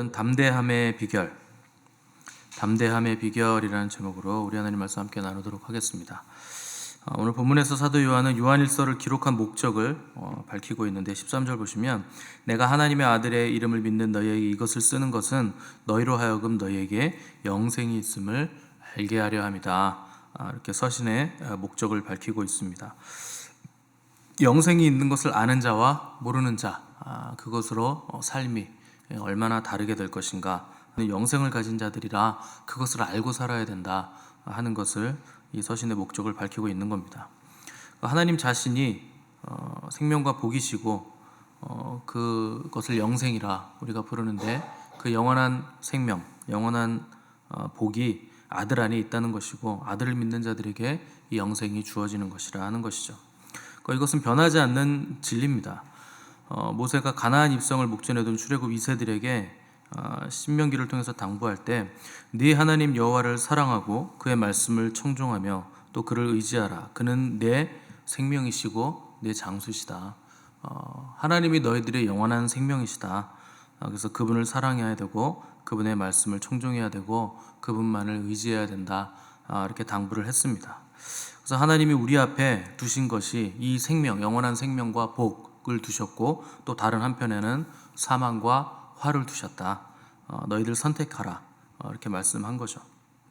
오늘은 담대함의 비결이라는 제목으로 우리 하나님 말씀 함께 나누도록 하겠습니다. 오늘 본문에서 사도 요한은 요한일서를 기록한 목적을 밝히고 있는데 13절 보시면 내가 하나님의 아들의 이름을 믿는 너희에게 이것을 쓰는 것은 너희로 하여금 너희에게 영생이 있음을 알게 하려 함이다. 이렇게 서신의 목적을 밝히고 있습니다. 영생이 있는 것을 아는 자와 모르는 자, 그것으로 삶이 얼마나 다르게 될 것인가. 영생을 가진 자들이라 그것을 알고 살아야 된다 하는 것을 이 서신의 목적을 밝히고 있는 겁니다. 하나님 자신이 생명과 복이시고 그것을 영생이라 우리가 부르는데 그 영원한 생명, 영원한 복이 아들 안에 있다는 것이고 아들을 믿는 자들에게 이 영생이 주어지는 것이라 하는 것이죠. 이것은 변하지 않는 진리입니다. 모세가 가나안 입성을 목전에 둔 출애굽 2세들에게 신명기를 통해서 당부할 때 네 하나님 여호와를 사랑하고 그의 말씀을 청종하며 또 그를 의지하라. 그는 내 생명이시고 내 장수시다. 하나님이 너희들의 영원한 생명이시다. 그래서 그분을 사랑해야 되고 그분의 말씀을 청종해야 되고 그분만을 의지해야 된다. 이렇게 당부를 했습니다. 그래서 하나님이 우리 앞에 두신 것이 이 생명, 영원한 생명과 복을 두셨고 또 다른 한편에는 사망과 화를 두셨다. 너희들 선택하라. 이렇게 말씀한 거죠.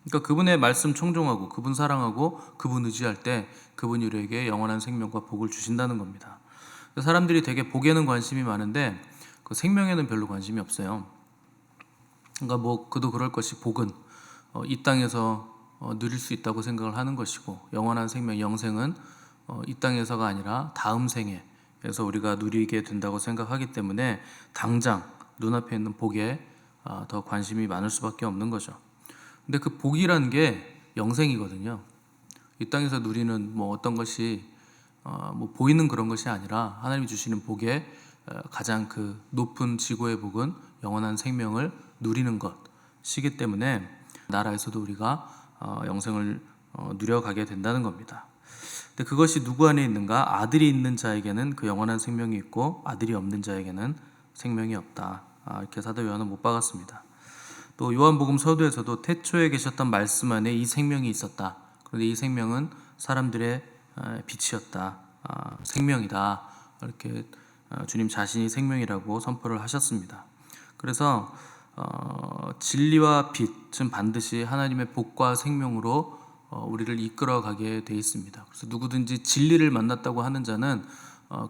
그러니까 그분의 말씀 청종하고 그분 사랑하고 그분 의지할 때 그분이 우리에게 영원한 생명과 복을 주신다는 겁니다. 사람들이 되게 복에는 관심이 많은데 그 생명에는 별로 관심이 없어요. 그러니까 그도 그럴 것이 복은 이 땅에서 누릴 수 있다고 생각을 하는 것이고 영원한 생명, 영생은 이 땅에서가 아니라 다음 생에서 우리가 누리게 된다고 생각하기 때문에 당장 눈앞에 있는 복에 더 관심이 많을 수밖에 없는 거죠. 근데 그 복이라는 게 영생이거든요. 이 땅에서 누리는 어떤 것이 보이는 그런 것이 아니라 하나님이 주시는 복의 가장 그 높은 지고의 복은 영원한 생명을 누리는 것이기 때문에 나라에서도 우리가 영생을 누려가게 된다는 겁니다. 근데 그것이 누구 안에 있는가? 아들이 있는 자에게는 그 영원한 생명이 있고 아들이 없는 자에게는 생명이 없다. 이렇게 사도 요한은 못 박았습니다. 또 요한복음 서두에서도 태초에 계셨던 말씀 안에 이 생명이 있었다. 그런데 이 생명은 사람들의 빛이었다. 생명이다. 이렇게 주님 자신이 생명이라고 선포를 하셨습니다. 그래서 진리와 빛은 반드시 하나님의 복과 생명으로 우리를 이끌어가게 돼 있습니다. 그래서 누구든지 진리를 만났다고 하는 자는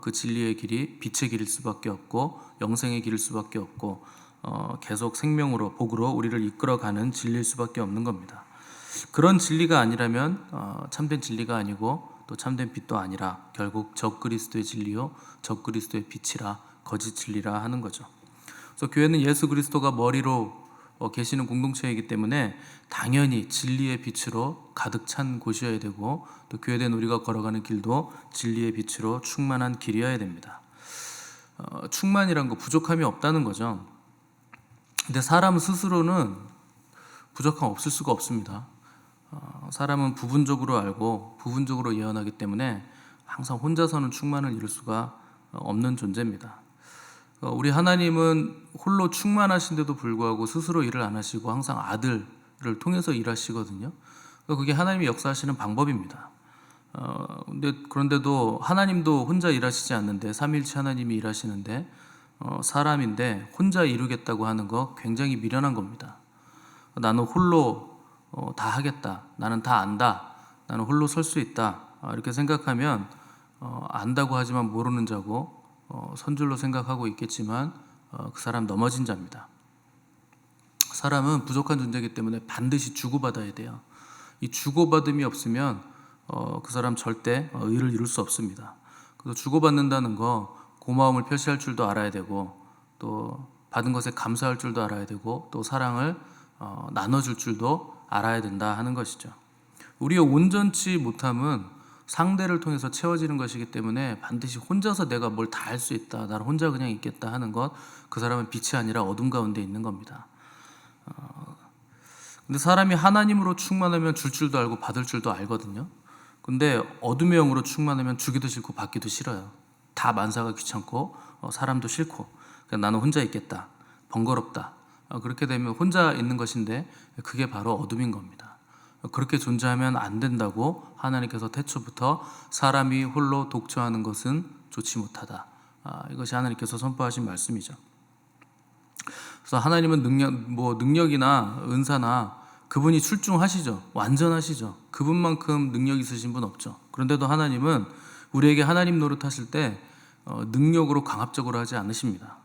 그 진리의 길이 빛의 길일 수밖에 없고 영생의 길일 수밖에 없고 계속 생명으로 복으로 우리를 이끌어가는 진리일 수밖에 없는 겁니다. 그런 진리가 아니라면 참된 진리가 아니고 또 참된 빛도 아니라 결국 적그리스도의 진리요 적그리스도의 빛이라 거짓 진리라 하는 거죠. 그래서 교회는 예수 그리스도가 머리로 계시는 공동체이기 때문에 당연히 진리의 빛으로 가득 찬 곳이어야 되고 또 교회된 우리가 걸어가는 길도 진리의 빛으로 충만한 길이어야 됩니다. 충만이란 거 부족함이 없다는 거죠. 근데 사람 스스로는 부족함 없을 수가 없습니다. 사람은 부분적으로 알고 부분적으로 예언하기 때문에 항상 혼자서는 충만을 이룰 수가 없는 존재입니다. 우리 하나님은 홀로 충만하신데도 불구하고 스스로 일을 안 하시고 항상 아들을 통해서 일하시거든요. 그게 하나님이 역사하시는 방법입니다. 그런데도 하나님도 혼자 일하시지 않는데 삼위일체 하나님이 일하시는데 사람인데 혼자 이루겠다고 하는 거 굉장히 미련한 겁니다. 나는 홀로 다 하겠다. 나는 다 안다. 나는 홀로 설 수 있다. 이렇게 생각하면 안다고 하지만 모르는 자고 선줄로 생각하고 있겠지만 그 사람 넘어진 자입니다. 사람은 부족한 존재이기 때문에 반드시 주고받아야 돼요. 이 주고받음이 없으면 그 사람 절대 의를 이룰 수 없습니다. 그래서 주고받는다는 거 고마움을 표시할 줄도 알아야 되고 또 받은 것에 감사할 줄도 알아야 되고 또 사랑을 나눠줄 줄도 알아야 된다 하는 것이죠. 우리의 온전치 못함은 상대를 통해서 채워지는 것이기 때문에 반드시 혼자서 내가 뭘 다 할 수 있다, 나는 혼자 그냥 있겠다 하는 것, 그 사람은 빛이 아니라 어둠 가운데 있는 겁니다. 근데 사람이 하나님으로 충만하면 줄 줄도 알고 받을 줄도 알거든요. 근데 어둠의 영으로 충만하면 주기도 싫고 받기도 싫어요. 다 만사가 귀찮고 사람도 싫고 그냥 나는 혼자 있겠다, 번거롭다, 그렇게 되면 혼자 있는 것인데 그게 바로 어둠인 겁니다. 그렇게 존재하면 안 된다고 하나님께서 태초부터 사람이 홀로 독처하는 것은 좋지 못하다. 이것이 하나님께서 선포하신 말씀이죠. 그래서 하나님은 능력이나 은사나 그분이 출중하시죠. 완전하시죠. 그분만큼 능력 있으신 분 없죠. 그런데도 하나님은 우리에게 하나님 노릇하실 때 능력으로 강압적으로 하지 않으십니다.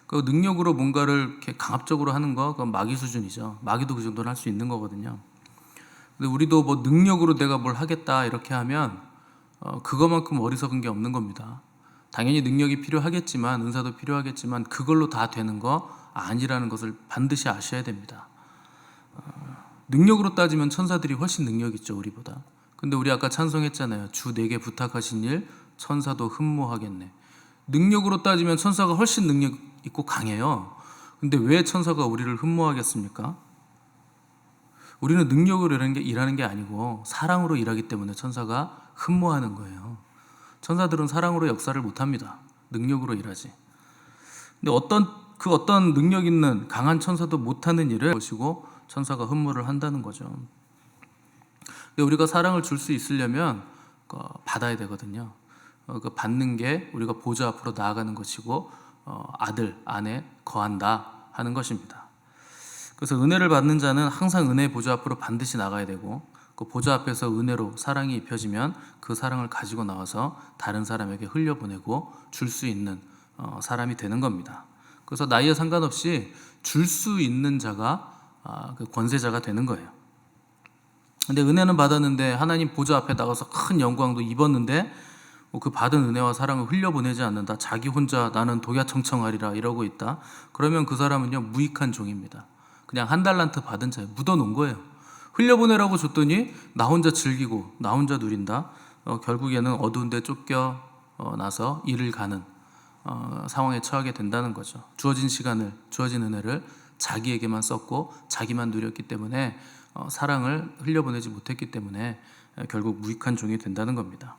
그 능력으로 뭔가를 이렇게 강압적으로 하는 거, 그건 마귀 수준이죠. 마귀도 그 정도는 할 수 있는 거거든요. 근데 우리도 뭐 능력으로 내가 뭘 하겠다 이렇게 하면 그거만큼 어리석은 게 없는 겁니다. 당연히 능력이 필요하겠지만, 은사도 필요하겠지만 그걸로 다 되는 거 아니라는 것을 반드시 아셔야 됩니다. 능력으로 따지면 천사들이 훨씬 능력 있죠, 우리보다. 근데 우리 아까 찬송했잖아요. 주 내게 부탁하신 일 천사도 흠모하겠네. 능력으로 따지면 천사가 훨씬 능력 있고 강해요. 근데 왜 천사가 우리를 흠모하겠습니까? 우리는 능력으로 일하는 게 아니고 사랑으로 일하기 때문에 천사가 흠모하는 거예요. 천사들은 사랑으로 역사를 못합니다. 능력으로 일하지. 근데 어떤 능력 있는 강한 천사도 못하는 일을 것이고 천사가 흠모를 한다는 거죠. 근데 우리가 사랑을 줄 수 있으려면 받아야 되거든요. 그 받는 게 우리가 보좌 앞으로 나아가는 것이고 아들, 아내 거한다 하는 것입니다. 그래서 은혜를 받는 자는 항상 은혜의 보좌 앞으로 반드시 나가야 되고 그 보좌 앞에서 은혜로 사랑이 입혀지면 그 사랑을 가지고 나와서 다른 사람에게 흘려보내고 줄 수 있는 사람이 되는 겁니다. 그래서 나이에 상관없이 줄 수 있는 자가 그 권세자가 되는 거예요. 근데 은혜는 받았는데 하나님 보좌 앞에 나가서 큰 영광도 입었는데 그 받은 은혜와 사랑을 흘려보내지 않는다. 자기 혼자 나는 독야청청하리라 이러고 있다. 그러면 그 사람은요 무익한 종입니다. 그냥 한 달란트 받은 자에 묻어놓은 거예요. 흘려보내라고 줬더니 나 혼자 즐기고 나 혼자 누린다. 결국에는 어두운 데 쫓겨 나서 일을 가는 상황에 처하게 된다는 거죠. 주어진 시간을, 주어진 은혜를 자기에게만 썼고 자기만 누렸기 때문에 사랑을 흘려보내지 못했기 때문에 결국 무익한 종이 된다는 겁니다.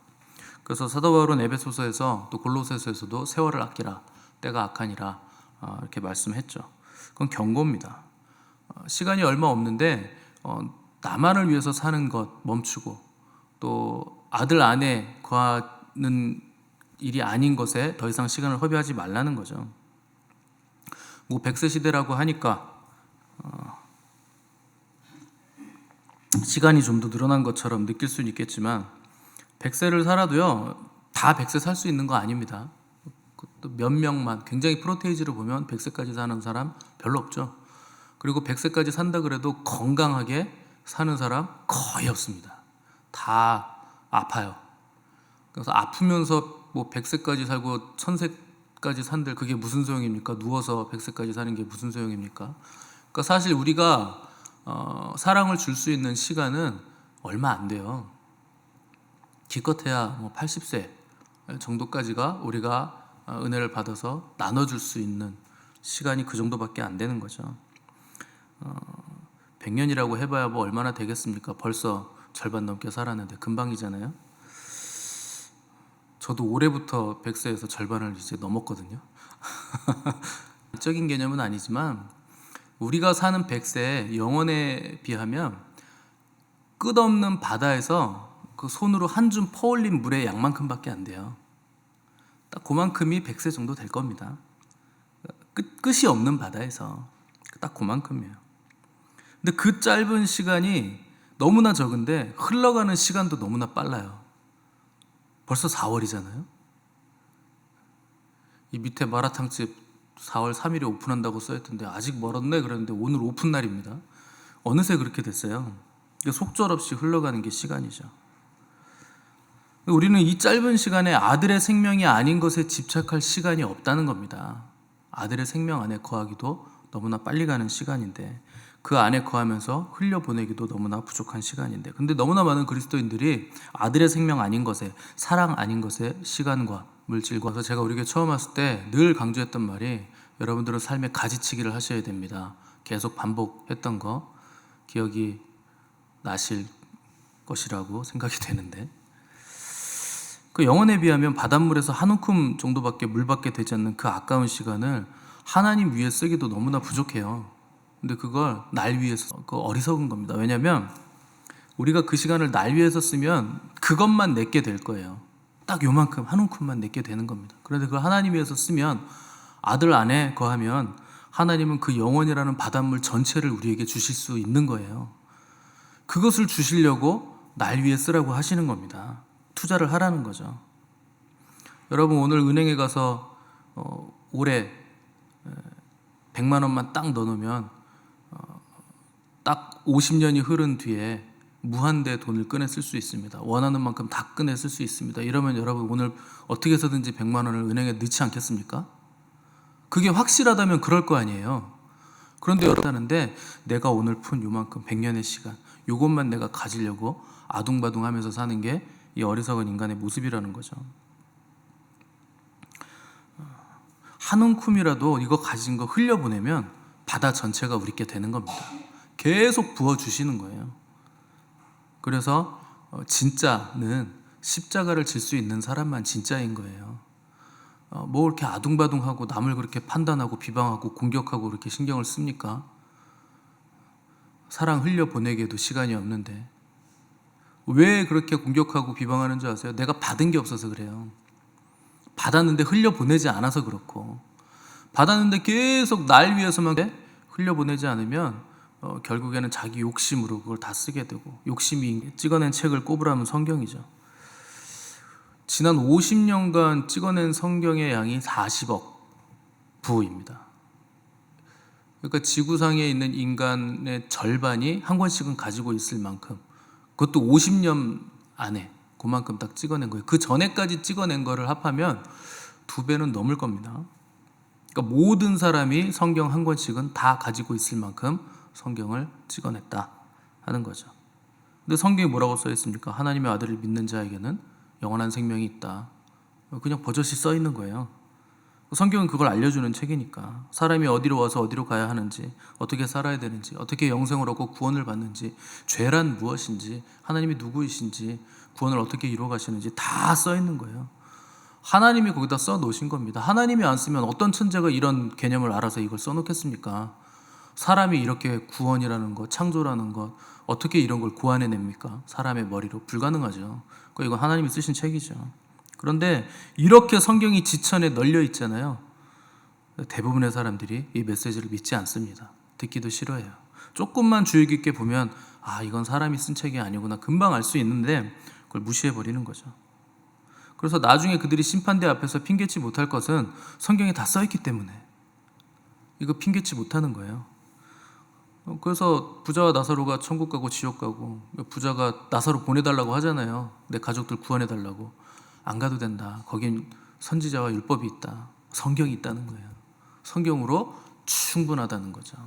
그래서 사도 바울은 에베소서에서 또 골로새서에서도 세월을 아끼라, 때가 악하니라 이렇게 말씀했죠. 그건 경고입니다. 시간이 얼마 없는데 나만을 위해서 사는 것 멈추고 또 아들 아내 구하는 일이 아닌 것에 더 이상 시간을 허비하지 말라는 거죠. 뭐 100세 시대라고 하니까 시간이 좀 더 늘어난 것처럼 느낄 수는 있겠지만 100세를 살아도요 다 100세 살 수 있는 거 아닙니다. 또 몇 명만, 굉장히 프로테이지로 보면 100세까지 사는 사람 별로 없죠. 그리고 100세까지 산다 그래도 건강하게 사는 사람 거의 없습니다. 다 아파요. 그래서 아프면서 뭐 100세까지 살고 1000세까지 산들 그게 무슨 소용입니까? 누워서 100세까지 사는 게 무슨 소용입니까? 그러니까 사실 우리가 사랑을 줄 수 있는 시간은 얼마 안 돼요. 기껏해야 뭐 80세 정도까지가 우리가 은혜를 받아서 나눠줄 수 있는 시간이 그 정도밖에 안 되는 거죠. 100년이라고 해봐야 뭐 얼마나 되겠습니까? 벌써 절반 넘게 살았는데 금방이잖아요. 저도 올해부터 100세에서 절반을 이제 넘었거든요. 적인 개념은 아니지만 우리가 사는 100세 영원에 비하면 끝없는 바다에서 그 손으로 한 줌 퍼올린 물의 양만큼밖에 안 돼요. 딱 그만큼이 100세 정도 될 겁니다. 끝이 없는 바다에서 딱 그만큼이에요. 근데 그 짧은 시간이 너무나 적은데 흘러가는 시간도 너무나 빨라요. 벌써 4월이잖아요. 이 밑에 마라탕집 4월 3일에 오픈한다고 써있던데 아직 멀었네 그랬는데 오늘 오픈 날입니다. 어느새 그렇게 됐어요. 속절없이 흘러가는 게 시간이죠. 우리는 이 짧은 시간에 아들의 생명이 아닌 것에 집착할 시간이 없다는 겁니다. 아들의 생명 안에 거하기도 너무나 빨리 가는 시간인데 그 안에 거하면서 흘려보내기도 너무나 부족한 시간인데 근데 너무나 많은 그리스도인들이 아들의 생명 아닌 것에, 사랑 아닌 것에 시간과 물질과, 그래서 제가 우리 교회 처음 왔을 때 늘 강조했던 말이 여러분들은 삶의 가지치기를 하셔야 됩니다. 계속 반복했던 거 기억이 나실 것이라고 생각이 되는데 그 영혼에 비하면 바닷물에서 한 움큼 정도밖에 물밖에 되지 않는 그 아까운 시간을 하나님 위해 쓰기도 너무나 부족해요. 근데 그걸 날 위해서, 그 어리석은 겁니다. 왜냐하면 우리가 그 시간을 날 위해서 쓰면 그것만 내게 될 거예요. 딱 요만큼 한 움큼만 내게 되는 겁니다. 그런데 그걸 하나님 위해서 쓰면, 아들 안에 거하면 하나님은 그 영원이라는 바닷물 전체를 우리에게 주실 수 있는 거예요. 그것을 주시려고 날 위해 쓰라고 하시는 겁니다. 투자를 하라는 거죠. 여러분, 오늘 은행에 가서 올해 100만 원만 딱 넣어놓으면 딱 50년이 흐른 뒤에 무한대 돈을 꺼내 쓸 수 있습니다. 원하는 만큼 다 꺼내 쓸 수 있습니다. 이러면 여러분, 오늘 어떻게 해서든지 100만 원을 은행에 넣지 않겠습니까? 그게 확실하다면 그럴 거 아니에요. 그런데 여러분한테 내가 오늘 푼 요만큼 100년의 시간, 요것만 내가 가지려고 아둥바둥하면서 사는 게 이 어리석은 인간의 모습이라는 거죠. 한 움큼이라도 이거 가진 거 흘려보내면 바다 전체가 우리께 되는 겁니다. 계속 부어주시는 거예요. 그래서 진짜는 십자가를 질 수 있는 사람만 진짜인 거예요. 뭐 이렇게 아둥바둥하고 남을 그렇게 판단하고 비방하고 공격하고 그렇게 신경을 씁니까? 사랑 흘려보내기에도 시간이 없는데 왜 그렇게 공격하고 비방하는 줄 아세요? 내가 받은 게 없어서 그래요. 받았는데 흘려보내지 않아서 그렇고, 받았는데 계속 날 위해서만 흘려보내지 않으면 결국에는 자기 욕심으로 그걸 다 쓰게 되고, 욕심이 찍어낸 책을 꼽으라면 성경이죠. 지난 50년간 찍어낸 성경의 양이 40억 부입니다. 그러니까 지구상에 있는 인간의 절반이 한 권씩은 가지고 있을 만큼, 그것도 50년 안에 그만큼 딱 찍어낸 거예요. 그 전에까지 찍어낸 거를 합하면 2배는 넘을 겁니다. 그러니까 모든 사람이 성경 한 권씩은 다 가지고 있을 만큼 성경을 찍어냈다 하는 거죠. 근데 성경에 뭐라고 써 있습니까? 하나님의 아들을 믿는 자에게는 영원한 생명이 있다. 그냥 버젓이 써 있는 거예요. 성경은 그걸 알려주는 책이니까, 사람이 어디로 와서 어디로 가야 하는지, 어떻게 살아야 되는지, 어떻게 영생을 얻고 구원을 받는지, 죄란 무엇인지, 하나님이 누구이신지, 구원을 어떻게 이루어 가시는지 다 써 있는 거예요. 하나님이 거기다 써 놓으신 겁니다. 하나님이 안 쓰면 어떤 천재가 이런 개념을 알아서 이걸 써 놓겠습니까? 사람이 이렇게 구원이라는 것, 창조라는 것, 어떻게 이런 걸 고안해냅니까? 사람의 머리로 불가능하죠. 그러니까 이건 하나님이 쓰신 책이죠. 그런데 이렇게 성경이 지천에 널려 있잖아요. 대부분의 사람들이 이 메시지를 믿지 않습니다. 듣기도 싫어해요. 조금만 주의 깊게 보면 이건 사람이 쓴 책이 아니구나 금방 알 수 있는데 그걸 무시해버리는 거죠. 그래서 나중에 그들이 심판대 앞에서 핑계치 못할 것은 성경에 다 써있기 때문에 이거 핑계치 못하는 거예요. 그래서 부자와 나사로가 천국 가고 지옥 가고, 부자가 나사로 보내달라고 하잖아요. 내 가족들 구원해달라고. 안 가도 된다. 거긴 선지자와 율법이 있다. 성경이 있다는 거예요. 성경으로 충분하다는 거죠.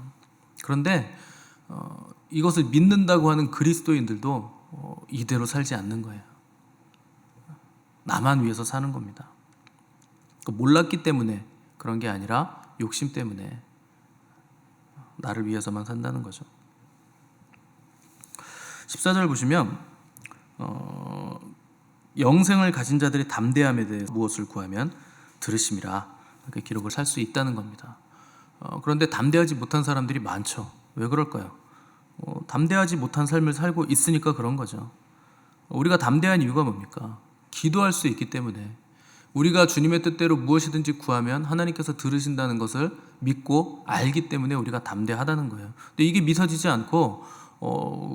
그런데 이것을 믿는다고 하는 그리스도인들도 이대로 살지 않는 거예요. 나만 위해서 사는 겁니다. 몰랐기 때문에 그런 게 아니라 욕심 때문에 나를 위해서만 산다는 거죠. 14절 보시면 영생을 가진 자들의 담대함에 대해 무엇을 구하면 들으심이라, 그 기록을 살 수 있다는 겁니다. 그런데 담대하지 못한 사람들이 많죠. 왜 그럴까요? 담대하지 못한 삶을 살고 있으니까 그런 거죠. 우리가 담대한 이유가 뭡니까? 기도할 수 있기 때문에, 우리가 주님의 뜻대로 무엇이든지 구하면 하나님께서 들으신다는 것을 믿고 알기 때문에 우리가 담대하다는 거예요. 근데 이게 믿어지지 않고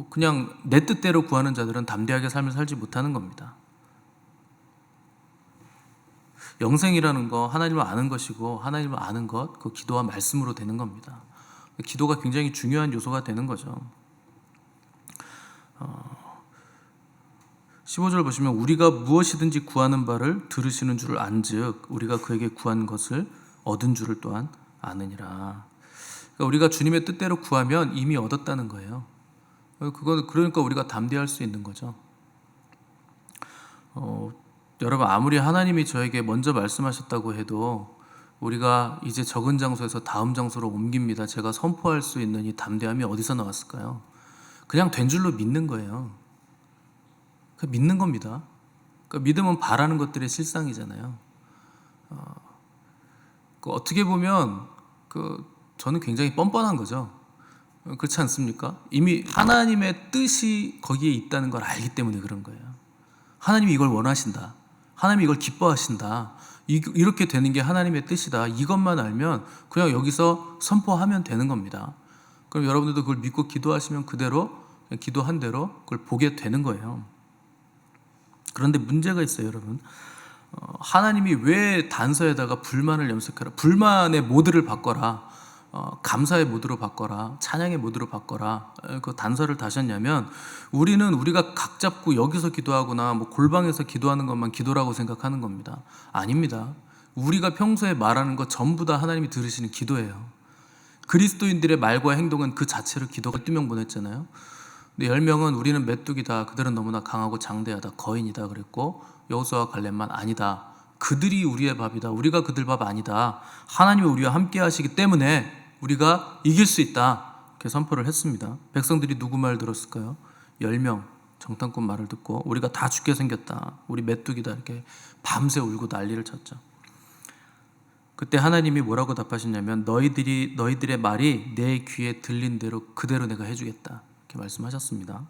그냥 내 뜻대로 구하는 자들은 담대하게 삶을 살지 못하는 겁니다. 영생이라는 거 하나님을 아는 것이고, 하나님을 아는 것, 그 기도와 말씀으로 되는 겁니다. 기도가 굉장히 중요한 요소가 되는 거죠. 15절 보시면 우리가 무엇이든지 구하는 바를 들으시는 줄을 안즉 우리가 그에게 구한 것을 얻은 줄을 또한 아느니라. 그러니까 우리가 주님의 뜻대로 구하면 이미 얻었다는 거예요. 그러니까 우리가 담대할 수 있는 거죠. 여러분, 아무리 하나님이 저에게 먼저 말씀하셨다고 해도 우리가 이제 적은 장소에서 다음 장소로 옮깁니다, 제가 선포할 수 있는 이 담대함이 어디서 나왔을까요? 그냥 된 줄로 믿는 거예요. 믿는 겁니다. 그러니까 믿음은 바라는 것들의 실상이잖아요. 어떻게 보면 저는 굉장히 뻔뻔한 거죠. 그렇지 않습니까? 이미 하나님의 뜻이 거기에 있다는 걸 알기 때문에 그런 거예요. 하나님이 이걸 원하신다. 하나님이 이걸 기뻐하신다. 이렇게 되는 게 하나님의 뜻이다. 이것만 알면 그냥 여기서 선포하면 되는 겁니다. 그럼 여러분들도 그걸 믿고 기도하시면 그대로 기도한 대로 그걸 보게 되는 거예요. 그런데 문제가 있어요, 여러분. 하나님이 왜 단서에다가 불만을 염색하라, 불만의 모드를 바꿔라, 감사의 모드로 바꿔라, 찬양의 모드로 바꿔라, 그 단서를 다셨냐면, 우리가 각 잡고 여기서 기도하거나 뭐 골방에서 기도하는 것만 기도라고 생각하는 겁니다. 아닙니다. 우리가 평소에 말하는 것 전부 다 하나님이 들으시는 기도예요. 그리스도인들의 말과 행동은 그 자체로 기도가 12명 보냈잖아요. 근데 10명은 우리는 메뚜기다, 그들은 너무나 강하고 장대하다, 거인이다 그랬고, 여호수아와 갈렙만 아니다, 그들이 우리의 밥이다, 우리가 그들 밥 아니다, 하나님이 우리와 함께 하시기 때문에 우리가 이길 수 있다, 이렇게 선포를 했습니다. 백성들이 누구 말 들었을까요? 10명 정탐꾼 말을 듣고 우리가 다 죽게 생겼다, 우리 메뚜기다, 이렇게 밤새 울고 난리를 쳤죠. 그때 하나님이 뭐라고 답하셨냐면, 너희들의 말이 내 귀에 들린 대로 그대로 내가 해주겠다, 이렇게 말씀하셨습니다.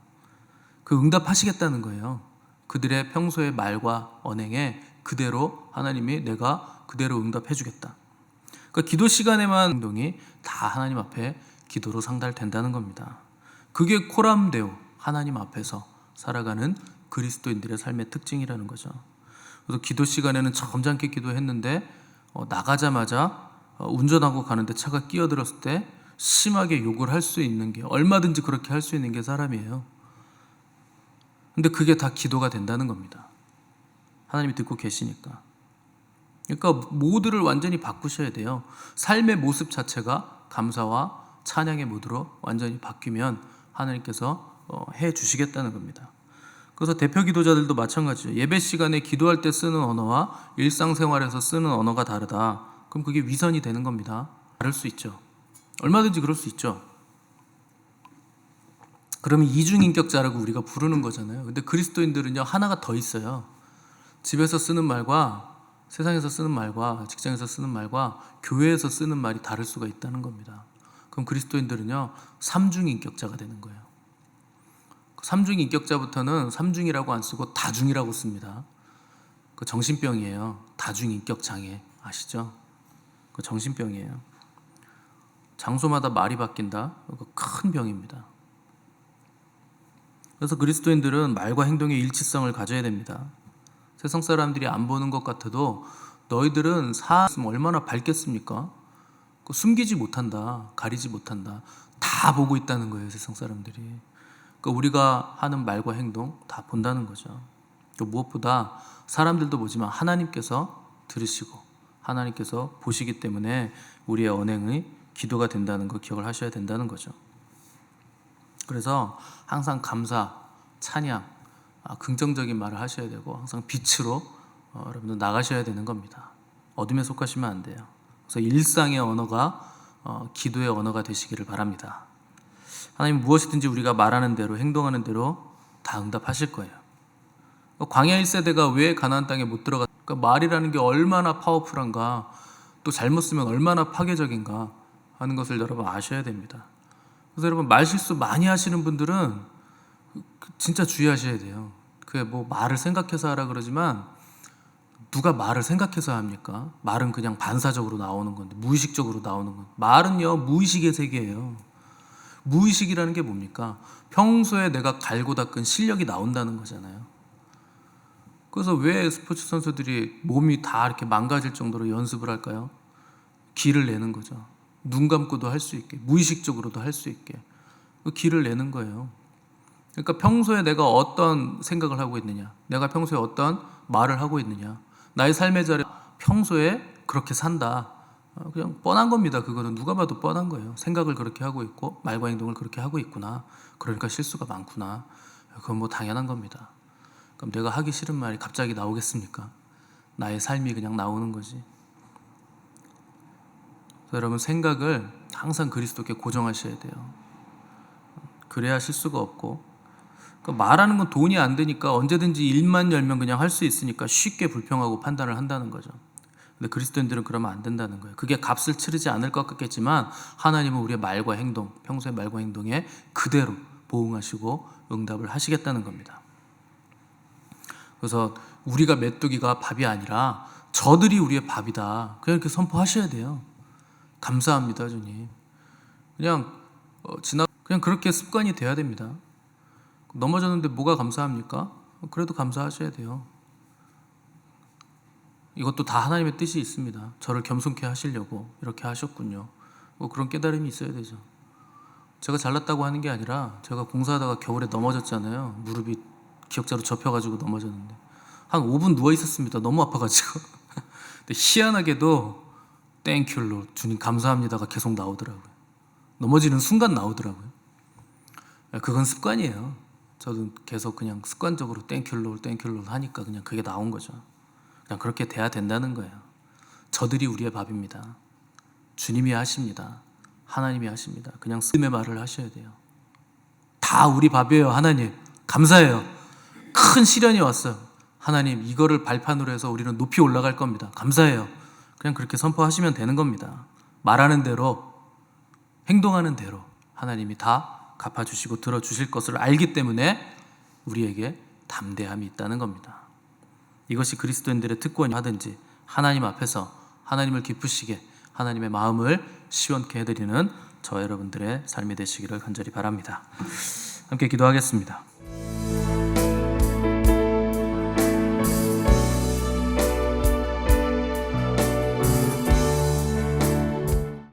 그 응답하시겠다는 거예요. 그들의 평소의 말과 언행에 그대로 하나님이 내가 그대로 응답해 주겠다. 그러니까 기도 시간에만 행동이 다 하나님 앞에 기도로 상달된다는 겁니다. 그게 코람데오, 하나님 앞에서 살아가는 그리스도인들의 삶의 특징이라는 거죠. 그래서 기도 시간에는 점잖게 기도했는데 나가자마자 운전하고 가는데 차가 끼어들었을 때 심하게 욕을 할 수 있는 게, 얼마든지 그렇게 할 수 있는 게 사람이에요. 근데 그게 다 기도가 된다는 겁니다. 하나님이 듣고 계시니까. 그러니까 모드를 완전히 바꾸셔야 돼요. 삶의 모습 자체가 감사와 찬양의 모드로 완전히 바뀌면 하나님께서 해 주시겠다는 겁니다. 그래서 대표 기도자들도 마찬가지죠. 예배 시간에 기도할 때 쓰는 언어와 일상생활에서 쓰는 언어가 다르다. 그럼 그게 위선이 되는 겁니다. 다를 수 있죠. 얼마든지 그럴 수 있죠. 그러면 이중인격자라고 우리가 부르는 거잖아요. 근데 그리스도인들은요, 하나가 더 있어요. 집에서 쓰는 말과 세상에서 쓰는 말과 직장에서 쓰는 말과 교회에서 쓰는 말이 다를 수가 있다는 겁니다. 그럼 그리스도인들은요, 삼중인격자가 되는 거예요. 삼중인격자부터는 삼중이라고 안 쓰고 다중이라고 씁니다. 그 정신병이에요. 다중인격 장애 아시죠? 그 정신병이에요. 장소마다 말이 바뀐다. 그 큰 병입니다. 그래서 그리스도인들은 말과 행동의 일치성을 가져야 됩니다. 세상 사람들이 안 보는 것 같아도 너희들은 사았으면 얼마나 밝겠습니까? 숨기지 못한다, 가리지 못한다. 다 보고 있다는 거예요, 세상 사람들이. 그러니까 우리가 하는 말과 행동 다 본다는 거죠. 무엇보다 사람들도 보지만 하나님께서 들으시고 하나님께서 보시기 때문에 우리의 언행이 기도가 된다는 거 기억을 하셔야 된다는 거죠. 그래서 항상 감사, 찬양, 긍정적인 말을 하셔야 되고 항상 빛으로 여러분들 나가셔야 되는 겁니다. 어둠에 속하시면 안 돼요. 그래서 일상의 언어가 기도의 언어가 되시기를 바랍니다. 하나님 무엇이든지 우리가 말하는 대로 행동하는 대로 다 응답하실 거예요. 광야 1세대가 왜 가나안 땅에 못 들어갔? 그러니까 말이라는 게 얼마나 파워풀한가, 또 잘못 쓰면 얼마나 파괴적인가 하는 것을 여러분 아셔야 됩니다. 그래서 여러분 말실수 많이 하시는 분들은 진짜 주의하셔야 돼요. 그게 뭐 말을 생각해서 하라 그러지만 누가 말을 생각해서 합니까? 말은 그냥 반사적으로 나오는 건데, 무의식적으로 나오는 건. 말은요, 무의식의 세계예요. 무의식이라는 게 뭡니까? 평소에 내가 갈고 닦은 실력이 나온다는 거잖아요. 그래서 왜 스포츠 선수들이 몸이 다 이렇게 망가질 정도로 연습을 할까요? 기를 내는 거죠. 눈 감고도 할 수 있게, 무의식적으로도 할 수 있게 그 기를 내는 거예요. 그러니까 평소에 내가 어떤 생각을 하고 있느냐, 내가 평소에 어떤 말을 하고 있느냐, 나의 삶의 자리 평소에 그렇게 산다. 그냥 뻔한 겁니다. 그거는 누가 봐도 뻔한 거예요. 생각을 그렇게 하고 있고 말과 행동을 그렇게 하고 있구나. 그러니까 실수가 많구나. 그건 뭐 당연한 겁니다. 그럼 내가 하기 싫은 말이 갑자기 나오겠습니까? 나의 삶이 그냥 나오는 거지. 그래서 여러분 생각을 항상 그리스도께 고정하셔야 돼요. 그래야 실수가 없고, 그러니까 말하는 건 돈이 안 되니까 언제든지 일만 열면 그냥 할 수 있으니까 쉽게 불평하고 판단을 한다는 거죠. 근데 그리스도인들은 그러면 안 된다는 거예요. 그게 값을 치르지 않을 것 같겠지만 하나님은 우리의 말과 행동, 평소의 말과 행동에 그대로 보응하시고 응답을 하시겠다는 겁니다. 그래서 우리가 메뚜기가 밥이 아니라 저들이 우리의 밥이다. 그냥 이렇게 선포하셔야 돼요. 감사합니다, 주님. 그냥 그렇게 습관이 돼야 됩니다. 넘어졌는데 뭐가 감사합니까? 그래도 감사하셔야 돼요. 이것도 다 하나님의 뜻이 있습니다. 저를 겸손케 하시려고 이렇게 하셨군요. 그런 깨달음이 있어야 되죠. 제가 잘났다고 하는 게 아니라 제가 공사하다가 겨울에 넘어졌잖아요. 무릎이 기역자로 접혀가지고 넘어졌는데 한 5분 누워 있었습니다. 너무 아파가지고. 근데 희한하게도 땡큐 롤, 주님 감사합니다가 계속 나오더라고요. 넘어지는 순간 나오더라고요. 그건 습관이에요. 저도 계속 그냥 습관적으로 땡큐 롤 하니까 그냥 그게 나온 거죠. 그냥 그렇게 돼야 된다는 거예요. 저들이 우리의 밥입니다. 주님이 하십니다. 하나님이 하십니다. 그냥 쓰임의 말을 하셔야 돼요. 다 우리 밥이에요. 하나님 감사해요. 큰 시련이 왔어요. 하나님 이거를 발판으로 해서 우리는 높이 올라갈 겁니다. 감사해요. 그냥 그렇게 선포하시면 되는 겁니다. 말하는 대로 행동하는 대로 하나님이 다 갚아주시고 들어주실 것을 알기 때문에 우리에게 담대함이 있다는 겁니다. 이것이 그리스도인들의 특권이 하든지 하나님 앞에서 하나님을 기쁘시게 하나님의 마음을 시원케 해드리는 저 여러분들의 삶이 되시기를 간절히 바랍니다. 함께 기도하겠습니다.